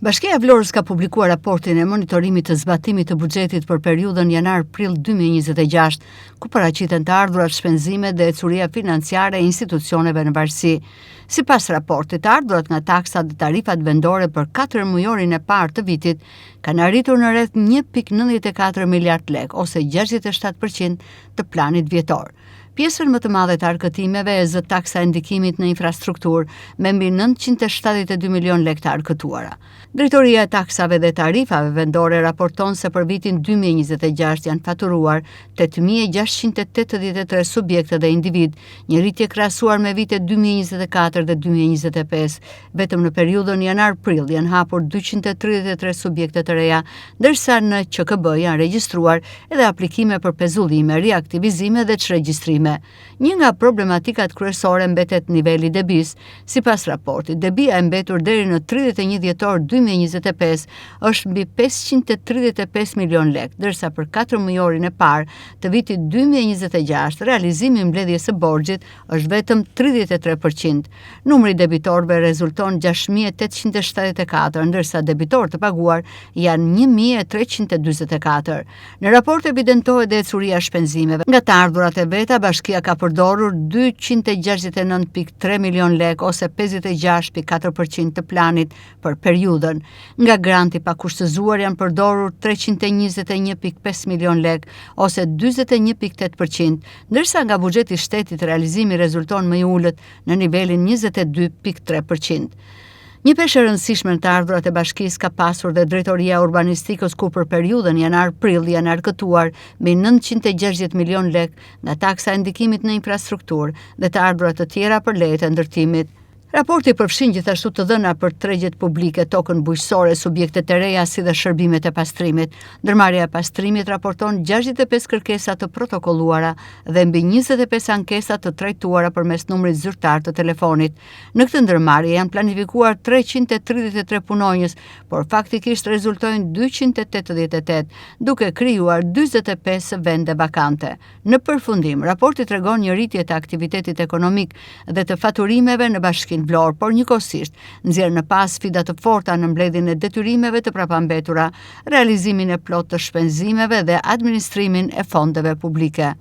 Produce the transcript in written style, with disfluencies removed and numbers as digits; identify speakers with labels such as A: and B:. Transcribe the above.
A: Bashkia e Vlorës ka publikuar raportin e monitorimit të zbatimit të buxhetit për periudhën janar-prill 2026, ku paraqiten të ardhurat shpenzime dhe ecuria financiare e institucioneve në varësi. Sipas raportit, të ardhurat nga taksat dhe tarifat vendore për 4 mujorin e parë të vitit kanë arritur në rreth 1.94 miliard lek, ose 67% të planit vjetor. Pjesën më të madhe të arkëtimeve e zë taksa e ndikimit në infrastrukturë me mbi 972 milion lek të arkëtuara. Drejtoria e taksave dhe tarifave vendore raporton se për vitin 2026 janë faturuar 8.683 subjekte dhe individ, një rritje krahasuar me vitet 2024 dhe 2025. Vetëm në periudhën janar-prill janë hapur 233 subjekte të reja, ndërsa në QKB janë regjistruar edhe aplikime për pezullime, riaktivizime dhe çregjistrime. Një nga problematikat kryesore mbetet niveli debis. Sipas raportit, debia e mbetur deri në 31 dhjetor 2025 është mbi 535 milion lek, ndërsa për 4 mujorin e parë të vitit 2026 realizimi i mbledhjes së borxhit është vetëm 33%. Numri i debitorëve rezulton 6.874, ndërsa debitorët të paguar janë 1.344. Në raport evidentohet dhe ecuria e shpenzimeve. Nga të ardhurat e veta, Bashkia ka përdorur 269.3 milion lek, ose 56.4% të planit për periudhën. Nga granti pa kushtëzuar janë përdorur 321.5 milion lek, ose 41.8%, ndërsa nga buxheti i shtetit realizimi rezulton më i ulët në nivelin 22.3%. Një peshë e rëndësishme në të ardhurat e bashkisë ka pasur dhe drejtoria e urbanistikës, ku për periudhën janar-prill janë arkëtuar mbi 960 milion lek nga taksa e ndikimit në infrastrukturë dhe të ardhurat të tjera për lejet e ndërtimit. Raporti përfshin gjithashtu të dhëna për tregjet publike, tokën bujqësore, subjekte të reja si dhe shërbimet e pastrimit. Ndërmarrja e pastrimit raporton 65 kërkesa të protokolluara dhe mbi 25 ankesa të trajtuara përmes numrit zyrtar të telefonit. Në këtë ndërmarrje janë planifikuar 333 punonjës, por faktikisht rezultojnë 288, duke krijuar 45 vende vakante. Në përfundim, raporti tregon një rritje të aktivitetit ekonomik dhe të faturimeve në Bashkinë Vlorë, por njëkohësisht nxjerr në pas sfida të forta në mbledhjen e detyrimeve të prapambetura, realizimin e plotë të shpenzimeve dhe administrimin e fondeve publike.